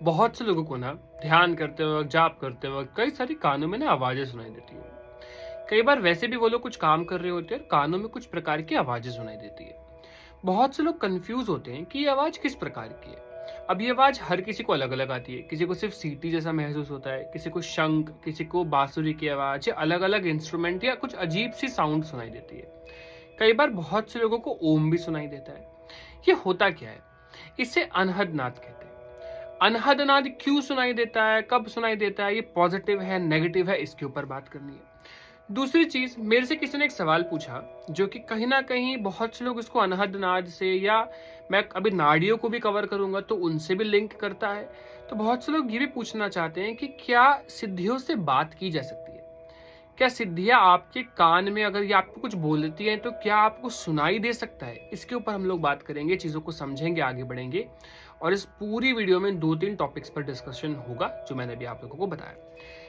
बहुत से लोगों को ना ध्यान करते वक्त, जाप करते वक्त कई सारी कानों में ना आवाजें सुनाई देती है। कई बार वैसे भी वो लोग कुछ काम कर रहे होते हैं और कानों में कुछ प्रकार की आवाजें सुनाई देती है। बहुत से लोग कंफ्यूज होते हैं कि ये आवाज किस प्रकार की है। अब ये आवाज हर किसी को अलग अलग आती है। किसी को सिर्फ सीटी जैसा महसूस होता है, किसी को शंख, किसी को बांसुरी की आवाज या अलग अलग इंस्ट्रूमेंट या कुछ अजीब सी साउंड सुनाई देती है। कई बार बहुत से लोगों को ओम भी सुनाई देता है। ये होता क्या है? इसे अनहद नाद कहते हैं। अनहद नाद क्यों सुनाई देता है, कब सुनाई देता है, ये पॉजिटिव है नेगेटिव है, इसके ऊपर बात करनी है। दूसरी चीज, मेरे से किसी ने एक सवाल पूछा जो कि कहीं ना कहीं बहुत से लोग इसको अनहद नाद से, या मैं अभी नाड़ियों को भी कवर करूंगा तो उनसे भी लिंक करता है। तो बहुत से लोग ये भी पूछना चाहते हैं कि क्या सिद्धियों से बात की जा सकती है? क्या सिद्धियां आपके कान में अगर ये आपको कुछ बोलती हैं तो क्या आपको सुनाई दे सकता है? इसके ऊपर हम लोग बात करेंगे, चीज़ों को समझेंगे, आगे बढ़ेंगे। और इस पूरी वीडियो में 2-3 टॉपिक्स पर डिस्कशन होगा जो मैंने अभी आप लोगों को बताया।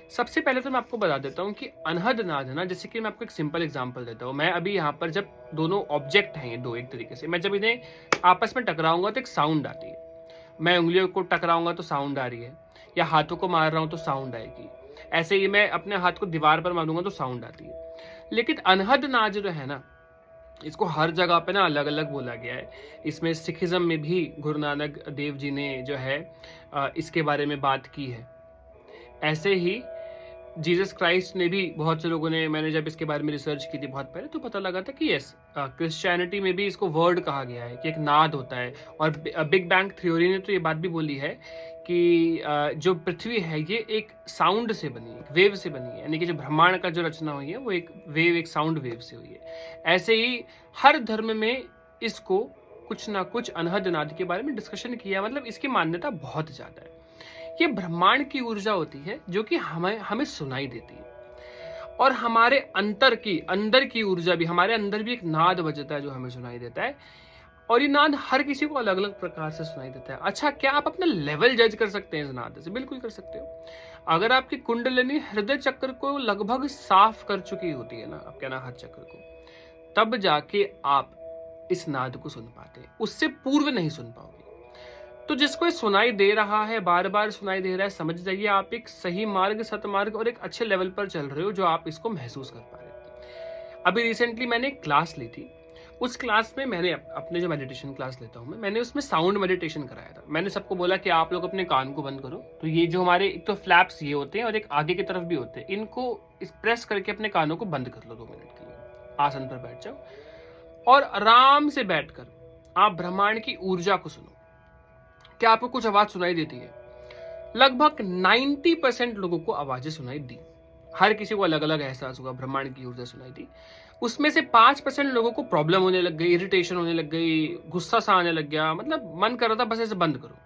सबसे पहले तो मैं आपको बता देता हूँ कि अनहद नाद है ना, जैसे कि मैं आपको एक सिंपल एग्जांपल देता हूँ। मैं अभी यहाँ पर जब दोनों ऑब्जेक्ट हैं, ये दो एक तरीके से, मैं जब इन्हें आपस में टकराऊंगा तो एक साउंड आती है। मैं उंगलियों को टकराऊंगा तो साउंड आ रही है, या हाथों को मार रहा हूं तो साउंड आएगी। ऐसे ही मैं अपने हाथ को दीवार पर मारूंगा तो साउंड आती है। लेकिन अनहद नाद जो है ना, इसको हर जगह पे ना अलग अलग बोला गया है। इसमें सिखिज्म में भी गुरु नानक देव जी ने जो है इसके बारे में बात की है। ऐसे ही जीसस क्राइस्ट ने भी, बहुत से लोगों ने, मैंने जब इसके बारे में रिसर्च की थी बहुत पहले तो पता लगा था कि यस, क्रिश्चियनिटी में भी इसको वर्ड कहा गया है कि एक नाद होता है। और बिग बैंग थ्योरी ने तो ये बात भी बोली है कि जो पृथ्वी है ये एक साउंड से बनी है, एक वेव से बनी है। यानी कि जो ब्रह्मांड का जो रचना हुई है वो एक वेव, एक साउंड वेव से हुई है। ऐसे ही हर धर्म में इसको कुछ ना कुछ अनहद नाद के बारे में डिस्कशन किया, मतलब इसकी मान्यता बहुत ज्यादा है। ये ब्रह्मांड की ऊर्जा होती है जो कि हमें हमें सुनाई देती है। और हमारे अंदर की ऊर्जा भी, हमारे अंदर भी एक नाद बजता है जो हमें सुनाई देता है। और ये नाद हर किसी को अलग अलग प्रकार से सुनाई देता है। अच्छा, क्या आप अपना लेवल जज कर सकते हैं इस नाद से? बिल्कुल कर सकते हो। अगर आपकी कुंडलिनी हृदय चक्र को लगभग साफ कर चुकी होती है ना, आपके अनाहत चक्र को, तब जाके आप इस नाद को सुन पाते हैं। उससे पूर्व नहीं सुन पाओगे। तो जिसको ये सुनाई दे रहा है, बार बार सुनाई दे रहा है, समझ जाइए आप एक सही मार्ग, सतमार्ग और एक अच्छे लेवल पर चल रहे हो, जो आप इसको महसूस कर पा रहे हो। अभी रिसेंटली मैंने एक क्लास ली थी। उस क्लास में मैंने अपने जो मेडिटेशन क्लास लेता हूँ मैंने उसमें साउंड मेडिटेशन कराया था। मैंने सबको बोला कि आप लोग अपने कान को बंद करो। तो ये जो हमारे एक तो फ्लैप्स ये होते हैं और एक आगे की तरफ भी होते हैं, इनको प्रेस करके अपने कानों को बंद कर लो 2 मिनट के लिए। आसन पर बैठ जाओ और आराम से बैठकर आप ब्रह्मांड की ऊर्जा को सुनो। क्या आपको कुछ आवाज सुनाई देती है? लगभग 90% लोगों को आवाजें सुनाई दी। हर किसी को अलग अलग एहसास हुआ, ब्रह्मांड की ऊर्जा सुनाई दी। उसमें से 5% लोगों को प्रॉब्लम होने लग गई, इरिटेशन होने लग गई, गुस्सा सा आने लग गया, मतलब मन कर रहा था बस ऐसे बंद करो।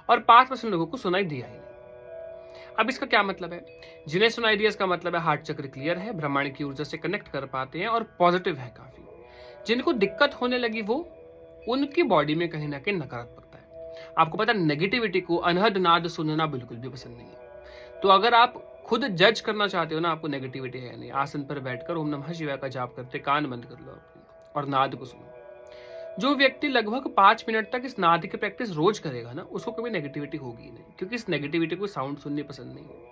और 5% लोगों को सुनाई दिया ही नहीं। अब इसका क्या मतलब है? जिन्हें सुनाई दिया इसका मतलब है हार्ट चक्र क्लियर है, ब्रह्मांड की ऊर्जा से कनेक्ट कर पाते हैं और पॉजिटिव है काफी। जिनको दिक्कत होने लगी वो, उनकी बॉडी में कहीं ना कहीं नकारात्मकता है। आपको पता है नेगेटिविटी को अनहद नाद सुनना बिल्कुल भी पसंद नहीं है। तो अगर आप खुद जज करना चाहते हो ना आपको नेगेटिविटी है नहीं, आसन पर बैठकर ओम नमः शिवाय का जाप करते कान बंद कर लो अपने और नाद को सुनो। जो व्यक्ति लगभग 5 मिनट तक इस नाद की प्रैक्टिस रोज करेगा ना, उसको कभी नेगेटिविटी होगी ही नहीं, क्योंकि इस नेगेटिविटी को साउंड सुननी पसंद नहीं है।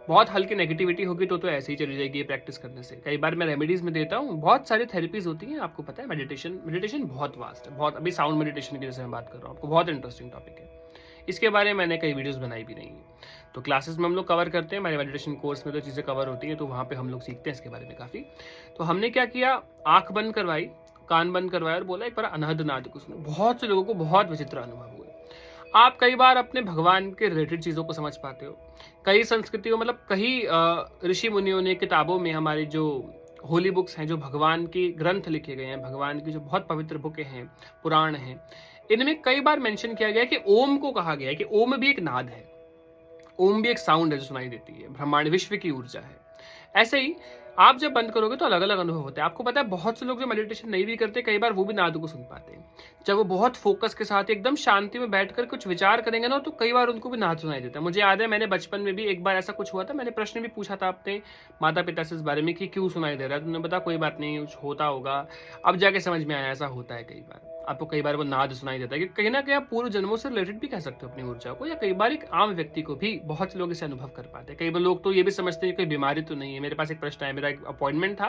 बहुत हल्की नेगेटिविटी होगी तो ऐसे ही चली जाएगी ये प्रैक्टिस करने से। कई बार मैं रेमेडीज में देता हूँ, बहुत सारी थेरेपीज होती हैं, आपको पता है। मेडिटेशन बहुत वास्ट है, बहुत। अभी साउंड मेडिटेशन की जैसे मैं बात कर रहा हूँ, आपको बहुत इंटरेस्टिंग टॉपिक है। इसके बारे में मैंने कई वीडियोस बनाई भी नहीं है। तो क्लासेस में हम लोग कवर करते हैं, हमारे मेडिटेशन कोर्स में तो चीज़ें कवर होती हैं, तो वहाँ पे हम लोग सीखते हैं इसके बारे में काफ़ी। तो हमने क्या किया, आंख बंद करवाई, कान बंद करवाया और बोला एक बार अनहद नाद को सुनो। बहुत से लोगों को बहुत विचित्र अनुभव हुए। आप कई बार अपने भगवान के रिलेटेड चीज़ों को समझ पाते हो। कई संस्कृतियों, मतलब कई ऋषि मुनियों ने किताबों में, हमारी जो होली बुक्स हैं, जो भगवान के ग्रंथ लिखे गए हैं, भगवान की जो बहुत पवित्र बुकें हैं, पुराण हैं, इनमें कई बार मेंशन किया गया कि ओम को कहा गया है कि ओम भी एक नाद है, ओम भी एक साउंड है जो सुनाई देती है, ब्रह्मांड विश्व की ऊर्जा है। ऐसे ही आप जब बंद करोगे तो अलग अलग अनुभव होते हैं। आपको पता है बहुत से लोग जो मेडिटेशन नहीं भी करते, कई बार वो भी नाद को सुन पाते हैं। जब वो बहुत फोकस के साथ एकदम शांति में बैठकर कुछ विचार करेंगे ना, तो कई बार उनको भी नाद सुनाई देता है। मुझे याद है मैंने बचपन में भी एक बार ऐसा कुछ हुआ था, मैंने प्रश्न भी पूछा था अपने माता पिता से इस बारे में कि क्यों सुनाई दे रहा है। तुमने बताया कोई बात नहीं, कुछ होता होगा। अब जाके समझ में आया ऐसा होता है कई बार। आपको कई बार वो नाद सुनाई देता है कि कहीं ना कहीं आप पूर्व जन्मों से रिलेटेड भी कह सकते हो अपनी ऊर्जा को, या कई बार एक आम व्यक्ति को भी बहुत से लोग इसे अनुभव कर पाते हैं। कई बार लोग तो ये भी समझते हैं कि कोई बीमारी तो नहीं है। मेरे पास एक प्रश्न है, मेरा एक अपॉइंटमेंट था,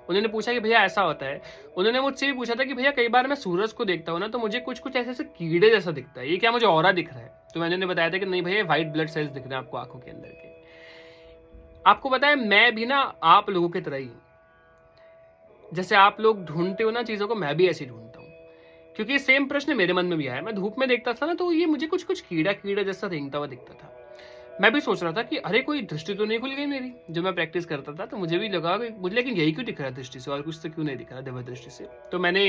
उन्होंने पूछा कि भैया ऐसा होता है, उन्होंने मुझसे भी पूछा था कि भैया कई बार मैं सूरज को देखता हूँ ना तो मुझे कुछ कुछ ऐसे ऐसे कीड़े जैसा दिखता है, ये क्या मुझे ऑरा दिख रहा है? तो मैंने उन्हें बताया था कि नहीं भैया, व्हाइट ब्लड सेल्स दिख रहे हैं आपको आंखों के अंदर के। आपको पता है मैं भी ना आप लोगों की तरह ही हूं, जैसे आप लोग ढूंढते हो ना चीजों को, मैं भी ऐसे ढूंढता हूँ। क्योंकि सेम प्रश्न मेरे मन में भी आया, मैं धूप में देखता था ना तो ये मुझे कुछ कुछ कीड़ा कीड़ा जैसा रेंगता हुआ दिखता था। मैं भी सोच रहा था कि अरे कोई दृष्टि तो नहीं खुल गई मेरी, जब मैं प्रैक्टिस करता था तो मुझे भी लगा कि मुझे, लेकिन यही क्यों दिख रहा है दृष्टि से और कुछ तो क्यों नहीं दिख रहा दिव्य दृष्टि से। तो मैंने,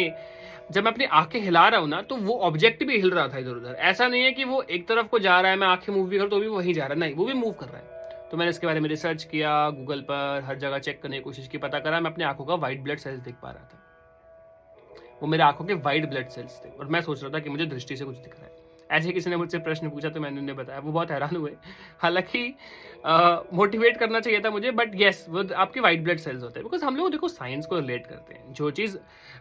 जब मैं अपनी आंखें हिला रहा हूँ ना तो वो ऑब्जेक्ट भी हिल रहा था इधर उधर, ऐसा नहीं है कि वो एक तरफ को जा रहा है, मैं आंखें मूव भी कर तो भी वही जा रहा है, नहीं वो भी मूव कर रहा है। तो मैंने इसके बारे में रिसर्च किया, गूगल पर हर जगह चेक करने की कोशिश की, पता करा मैं अपनी आंखों का व्हाइट ब्लड सेल्स देख पा रहा था। वो मेरे आंखों के व्हाइट ब्लड सेल्स थे और मैं सोच रहा था कि मुझे दृष्टि से कुछ दिख रहा है। ऐसे किसी ने मुझसे प्रश्न पूछा तो मैंने उन्हें बताया, वो बहुत हैरान हुए। हालांकि मोटिवेट करना चाहिए था मुझे, बट येस वो आपके व्हाइट ब्लड सेल्स होते हैं। बिकॉज हम लोग देखो साइंस को रिलेट करते हैं, जो चीज़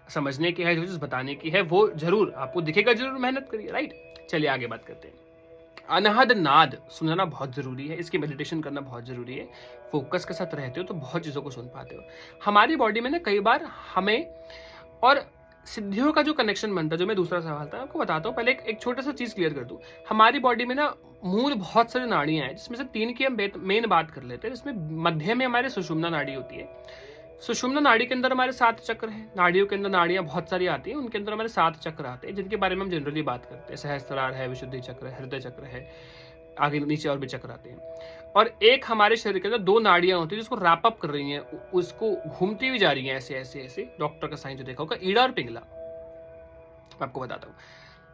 समझने की है, जो चीज़ बताने की है वो जरूर आपको दिखेगा, जरूर मेहनत करिए, राइट। चलिए आगे बात करते हैं। अनहद नाद सुनना बहुत जरूरी है, इसकी मेडिटेशन करना बहुत जरूरी है। फोकस के साथ रहते हो तो बहुत चीज़ों को सुन पाते हो। हमारी बॉडी में ना कई बार हमें और सिद्धियों का जो कनेक्शन बनता है, जो मैं दूसरा सवाल था आपको बताता हूँ, पहले एक छोटा सा चीज क्लियर कर दूं। हमारी बॉडी में ना मूल बहुत सारी नाड़ियां हैं, जिसमें से 3 की हम मेन बात कर लेते हैं। जिसमें मध्य में हमारे सुषुम्ना नाड़ी होती है। सुषुम्ना नाड़ी के अंदर हमारे 7 चक्र हैं। नाड़ियों के अंदर नाड़ियां बहुत सारी आती हैं, उनके अंदर हमारे 7 चक्र आते हैं, जिनके बारे में हम जनरली बात करते हैं। सहस्त्रार है, विशुद्धि चक्र है, हृदय चक्र है, आगे नीचे और भी चक्र आते हैं। और एक हमारे शरीर के अंदर 2 नाड़ियां होती है जिसको रैप अप कर रही हैं, उसको घूमती हुई जा रही हैं ऐसे ऐसे ऐसे। डॉक्टर का साइन जो देखा होगा, ईड़ा और पिंगला। आपको बताता हूँ,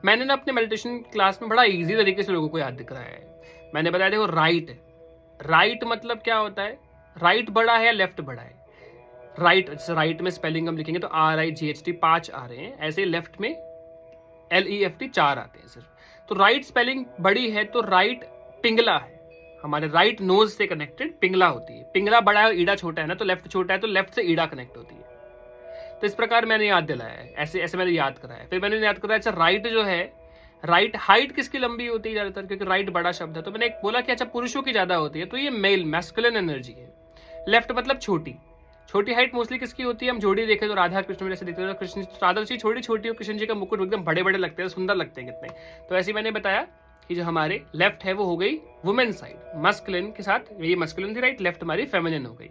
मैंने ना अपने मेडिटेशन क्लास में बड़ा इजी तरीके से लोगों को याद दिख रहा है। मैंने बताया देखो, राइट मतलब क्या होता है, राइट बड़ा है या लेफ्ट बड़ा है। राइट में स्पेलिंग हम लिखेंगे तो RIGHT 5 आ रहे हैं, ऐसे लेफ्ट में LEFT 4 आते हैं सिर्फ। तो राइट स्पेलिंग बड़ी है तो राइट पिंगला है, हमारे राइट नोज से कनेक्टेड पिंगला होती है। पिंगला बड़ा है और ईड़ा छोटा है ना, तो लेफ्ट छोटा है तो लेफ्ट से ईड़ा कनेक्ट होती है। तो इस प्रकार मैंने याद दिलाया है, ऐसे ऐसे मैंने याद कराया। फिर मैंने याद कराया, अच्छा राइट जो है, राइट हाइट किसकी लंबी होती है ज्यादातर, क्योंकि राइट बड़ा शब्द है। तो मैंने एक बोला कि अच्छा पुरुषों की ज्यादा होती है, तो ये मेल मैस्कुलिन एनर्जी है। लेफ्ट मतलब छोटी हाइट मोस्टली किसकी होती है, हम जोड़ी देखें तो राधा कृष्ण में जैसे दिखते हैं, तो कृष्ण राधा जी छोटी छोटी और कृष्ण जी का मुकुट एकदम बड़े बड़े लगते हैं, सुंदर लगते हैं कितने। तो ऐसे मैंने बताया कि जो हमारे लेफ्ट है वो हो गई वुमेन साइड, मस्कुलिन के साथ, ये मस्कुलिन थी राइट, लेफ्ट हमारी फेमिनिन हो गई।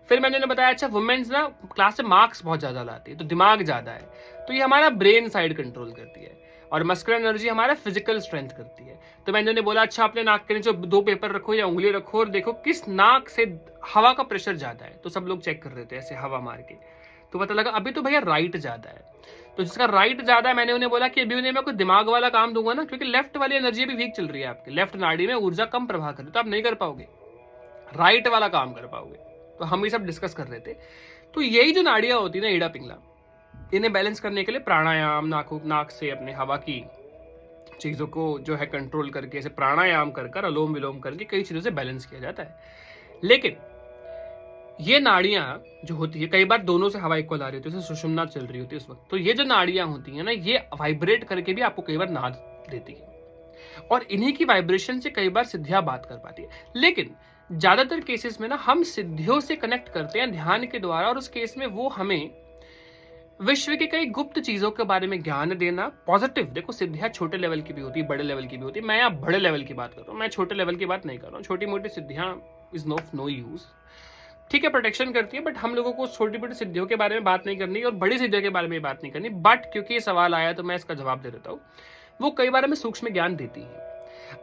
फिर मैंने बताया अच्छा वुमेन्स ना क्लास से मार्क्स बहुत ज्यादा लाती है, तो दिमाग ज्यादा है, तो ये हमारा ब्रेन साइड कंट्रोल करती है। और मस्कुलर एनर्जी हमारा फिजिकल स्ट्रेंथ करती है। तो मैंने उन्हें बोला अच्छा अपने नाक के नीचे 2 पेपर रखो या उंगली रखो और देखो किस नाक से हवा का प्रेशर ज्यादा है। तो सब लोग चेक कर रहे थे ऐसे हवा मार के, तो पता लगा अभी तो भैया राइट ज्यादा है। तो जिसका राइट ज्यादा है, मैंने उन्हें बोला कि अभी उन्हें मैं कोई दिमाग वाला काम दूंगा ना, क्योंकि लेफ्ट वाली एनर्जी भी वीक चल रही है आपकी, लेफ्ट नाड़ी में ऊर्जा कम प्रवाह कर रही है, तो आप नहीं कर पाओगे, राइट वाला काम कर पाओगे। तो हम ये सब डिस्कस कर रहे थे। तो यही जो नाड़ियां होती है ना, ईड़ा पिंगला, इन्हें बैलेंस करने के लिए प्राणायाम, नाक से अपने हवा की चीजों को जो है कंट्रोल करके, ऐसे प्राणायाम कर अलोम विलोम करके कई चीजों से बैलेंस किया जाता है। लेकिन ये नाड़ियां जो होती है, कई बार दोनों से हवा इक्वल आ रही होती है, जैसे सुषुम्ना चल रही होती है उस वक्त, तो ये जो नाड़ियां होती है ना, ये वाइब्रेट करके भी आपको कई बार नाद देती है, और इन्हीं की वाइब्रेशन से कई बार सिद्धियां बात कर पाती है। लेकिन ज्यादातर केसेस में ना हम सिद्धियों से कनेक्ट करते हैं ध्यान के द्वारा, और उस केस में वो हमें विश्व के कई गुप्त चीजों के बारे में ज्ञान देना। पॉजिटिव, देखो सिद्धियां छोटे लेवल की भी होती है, बड़े लेवल की भी होती है। मैं यहाँ बड़े लेवल की बात कर रहा हूँ, मैं छोटे लेवल की बात नहीं कर रहा हूँ। छोटी मोटी सिद्धियां इज नो यूज, ठीक है, प्रोटेक्शन करती है, बट हम लोगों को छोटी मोटी सिद्धियों के बारे में बात नहीं करनी और बड़ी सिद्धियों के बारे में बात नहीं करनी। बट क्योंकि ये सवाल आया तो मैं इसका जवाब दे देता हूँ। वो कई बार हमें सूक्ष्म ज्ञान देती है।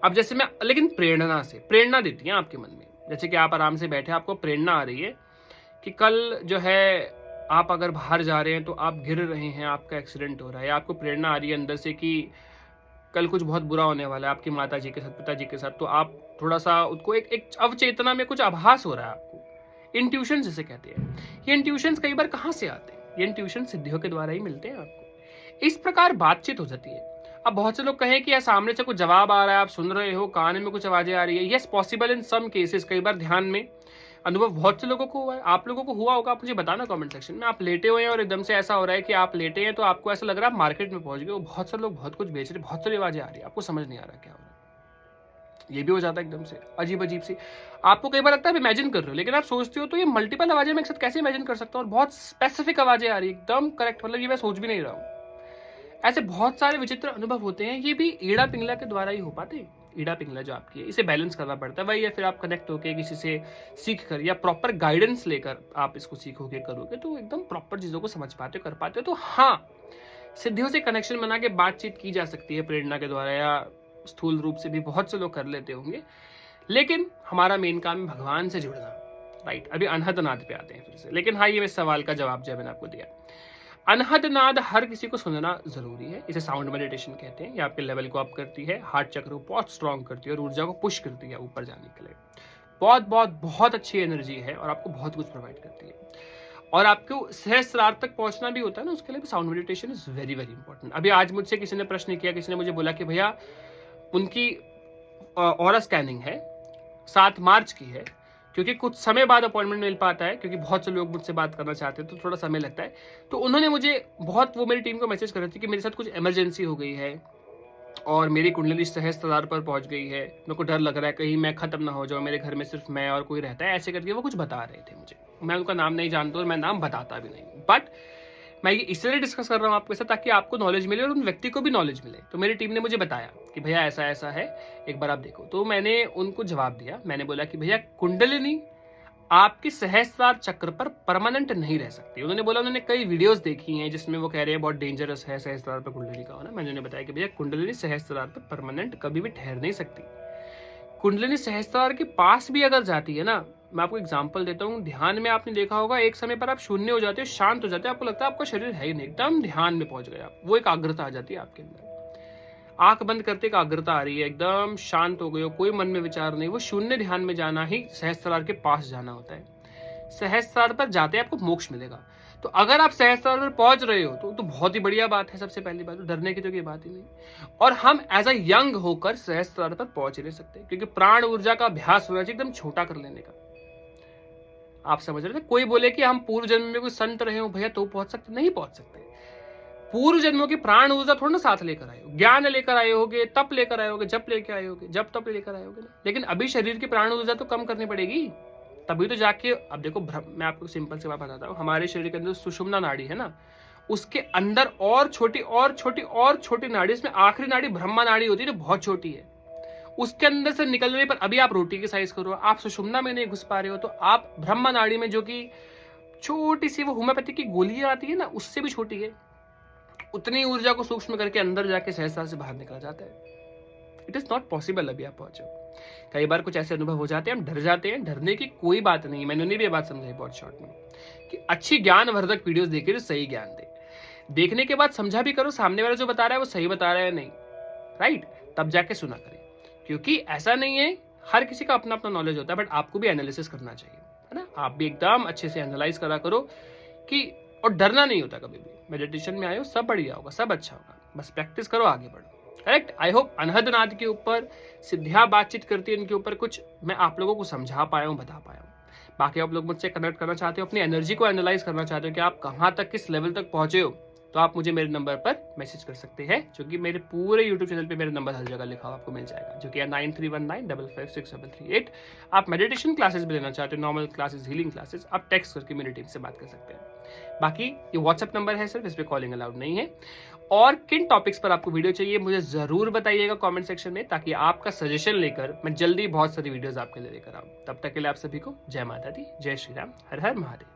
अब जैसे मैं, लेकिन प्रेरणा देती है आपके मन में। जैसे कि आप आराम से बैठे, आपको प्रेरणा आ रही है कि कल जो है आप अगर बाहर जा रहे हैं तो आप गिर रहे हैं, आपका एक्सीडेंट हो रहा है, या आपको प्रेरणा आ रही है अंदर से कि कल कुछ बहुत बुरा होने वाला है आपकी माता जी के साथ, पिताजी के साथ, तो आप थोड़ा सा उसको एक अवचेतना में कुछ आभास हो रहा है आपको। इंट्यूशन जिसे कहते हैं, ये इंट्यूशन कई बार कहाँ से आते हैं? ये इंट्यूशन सिद्धियों के द्वारा ही मिलते हैं आपको। इस प्रकार बातचीत हो जाती है। अब बहुत से लोग कहें कि यार सामने से कुछ जवाब आ रहा है, आप सुन रहे हो, कान में कुछ आवाजें आ रही है। Yes, possible in some cases. कई बार ध्यान में अनुभव बहुत से लोगों को हुआ है, आप लोगों को हुआ होगा, आप मुझे बताना कमेंट सेक्शन में। आप लेटे हुए हैं और एकदम से ऐसा हो रहा है कि आप लेटे हैं तो आपको ऐसा लग रहा है आप मार्केट में पहुंच गए हो, बहुत सारे लोग बहुत कुछ बेच रहे हैं, बहुत सारी आवाजें आ रही है, आपको समझ नहीं आ रहा क्या हो रहा है। ये भी हो जाता है एकदम से अजीब अजीब सी। आपको कई बार लगता है आप इमेजिन कर रहे हो, लेकिन आप सोचते हो तो ये मल्टीपल आवाजें मैं एक साथ कैसे इमेजिन कर सकता हूँ, और बहुत स्पेसिफिक आवाजें आ रही है एकदम करेक्ट, मतलब ये मैं सोच भी नहीं रहा हूँ। ऐसे बहुत सारे विचित्र अनुभव होते हैं, ये भी ईड़ा पिंगला के द्वारा ही हो पाते हैं। ईड़ा पिंगला जो आपकी है, इसे बैलेंस करना पड़ता है भाई, या फिर आप कनेक्ट होकर किसी से सीख कर या प्रॉपर गाइडेंस लेकर आप इसको सीखोगे करोगे तो एकदम प्रॉपर चीजों को समझ पाते हो, कर पाते हो। तो हाँ, सिद्धियों से कनेक्शन बना के बातचीत की जा सकती है प्रेरणा के द्वारा, या स्थूल रूप से भी बहुत से लोग कर लेते होंगे, लेकिन हमारा मेन काम है भगवान से जुड़ना। राइट, अभी अनहद नाद पे आते हैं फिर से, लेकिन हाँ, ये मेरे सवाल का जवाब जो मैंने आपको दिया। अनहद नाद हर किसी को सुनना जरूरी है, इसे साउंड मेडिटेशन कहते हैं। ये आपके लेवल को अप करती है, हार्ट चक्र को बहुत स्ट्रांग करती है और ऊर्जा को पुश करती है ऊपर जाने के लिए। बहुत बहुत बहुत अच्छी एनर्जी है और आपको बहुत कुछ प्रोवाइड करती है। और आपको सहस्त्रार्थ तक पहुंचना भी होता है ना, उसके लिए भी sound meditation is very very important. अभी आज मुझसे किसी ने प्रश्न किया, किसी ने मुझे बोला कि भैया उनकी ऑरा स्कैनिंग है 7 मार्च की है, क्योंकि कुछ समय बाद अपॉइंटमेंट मिल पाता है, क्योंकि बहुत से लोग मुझसे बात करना चाहते हैं तो थोड़ा समय लगता है। तो उन्होंने मुझे बहुत, वो मेरी टीम को मैसेज कर रही थी कि मेरे साथ कुछ इमरजेंसी हो गई है और मेरी कुंडली सहस्त्रार पर पहुंच गई है, मेरे को डर लग रहा है कहीं मैं खत्म ना हो जाऊं, मेरे घर में सिर्फ मैं और कोई रहता है, ऐसे करके वो कुछ बता रहे थे मुझे। मैं उनका नाम नहीं जानता और मैं नाम बताता भी नहीं, बट मैं ये इसलिए डिस्कस कर रहा हूँ आपके साथ ताकि आपको नॉलेज मिले और उन व्यक्ति को भी नॉलेज मिले। तो मेरी टीम ने मुझे बताया कि भैया ऐसा ऐसा है, एक बार आप देखो। तो मैंने उनको जवाब दिया, मैंने बोला कि भैया कुंडलिनी आपकी सहस्त्रार चक्र पर परमानेंट नहीं रह सकती। उन्होंने बोला उन्होंने कई वीडियोस देखी हैं जिसमें वो कह रहे हैं बहुत डेंजरस है सहस्त्रार पर कुंडली का होना। मैंने उन्हें बताया कि भैया कुंडलिनी सहस्त्रार पर परमानेंट कभी भी ठहर नहीं सकती। कुंडलिनी सहस्त्रार के पास भी अगर जाती है ना, मैं आपको एग्जांपल देता हूँ, ध्यान में आपने देखा होगा एक समय पर आप शून्य हो जाते हो, शांत हो जाते हो, आपको लगता है आपका शरीर है ही नहीं, एकदम ध्यान में पहुंच गए आप, वो एकाग्रता आ जाती है आपके अंदर। आंख बंद करते एकाग्रता आ रही है, एकदम शांत हो गए हो, कोई मन में विचार नहीं, वो शून्य ध्यान में जाना ही सहस्त्रार के पास जाना होता है। सहस्त्रार पर जाते आपको मोक्ष मिलेगा। तो अगर आप सहस्त्रार पर पहुंच रहे हो तो बहुत ही बढ़िया बात है। सबसे पहली बात, तो डरने की तो कोई बात ही नहीं। और हम एज अ यंग होकर सहस्त्रार पर पहुंच नहीं सकते, क्योंकि प्राण ऊर्जा का अभ्यास होना चाहिए एकदम छोटा कर लेने का। आप समझ रहे थे, कोई बोले कि हम पूर्व जन्म में कोई संत रहे हो भैया तो पहुंच सकते, नहीं पहुंच सकते। पूर्व जन्मों की प्राण ऊर्जा थोड़ा ना साथ लेकर आए हो, ज्ञान लेकर आए होगे, तप लेकर आए होगे, जप लेकर आए होगे, जब तप लेकर आए होगे ना। लेकिन अभी शरीर की प्राण ऊर्जा तो कम करनी पड़ेगी, तभी तो जाके। अब देखो, मैं आपको सिंपल से बात बताता हूँ, हमारे शरीर के अंदर सुषुम्ना नाड़ी है ना, उसके अंदर और छोटी और छोटी और छोटी नाड़ी, इसमें आखिरी नाड़ी ब्रह्मा नाड़ी होती है जो बहुत छोटी है। उसके अंदर से निकलने पर अभी आप रोटी की साइज करो, आप सुषुम्ना में नहीं घुस पा रहे हो, तो आप ब्रह्मा नाड़ी में, जो कि छोटी सी वो होम्योपैथी की गोलियां आती है ना, उससे भी छोटी है, उतनी ऊर्जा को सूक्ष्म करके अंदर जाके सहस्त्रार से बाहर निकल जाता है। इट इज नॉट पॉसिबल अभी आप पहुंचो। कई बार कुछ ऐसे अनुभव हो जाते हैं, हम डर जाते हैं, डरने की कोई बात नहीं। मैंने उन्हें भी ये बात समझाई बहुत शॉर्ट में कि अच्छी ज्ञानवर्धक वीडियोस देखिए जो सही ज्ञान दे, देखने के बाद समझा भी करो सामने वाला जो बता रहा है वो सही बता रहा है नहीं, राइट, तब जाके सुना करें। क्योंकि ऐसा नहीं है, हर किसी का अपना अपना नॉलेज होता है, बट आपको भी एनालिसिस करना चाहिए, है ना। आप भी एकदम अच्छे से एनालाइज करा करो कि, और डरना नहीं होता कभी भी। मेडिटेशन में आए हो, सब बढ़िया होगा, सब अच्छा होगा, बस प्रैक्टिस करो, आगे बढ़ो। करेक्ट। आई होप अनहद नाद के ऊपर सिद्धियां बातचीत करती है, इनके ऊपर कुछ मैं आप लोगों को समझा पाया हूँ, बता पाया हूँ। बाकी आप लोग मुझसे कनेक्ट करना चाहते हो, अपनी एनर्जी को एनालाइज करना चाहते हो कि आप कहाँ तक, किस लेवल तक पहुंचे हो, तो आप मुझे मेरे नंबर पर मैसेज कर सकते हैं, जो कि मेरे पूरे यूट्यूब चैनल पे मेरा नंबर हर जगह लिखा हुआ आपको मिल जाएगा, जो कि है 9319556738। आप मेडिटेशन क्लासेस भी लेना चाहते हो, नॉर्मल क्लासेस, हीलिंग क्लासेस, आप टेक्स्ट करके मेरी टीम से बात कर सकते हैं। बाकी ये व्हाट्सएप नंबर है सिर्फ, इस पर कॉलिंग अलाउड नहीं है। और किन टॉपिक्स पर आपको वीडियो चाहिए मुझे जरूर बताइएगा कमेंट सेक्शन में, ताकि आपका सजेशन लेकर मैं जल्दी बहुत सारी वीडियोस आपके लिए लेकर आऊं। तब तक के लिए आप सभी को जय माता दी, जय श्री राम, हर हर महादेव।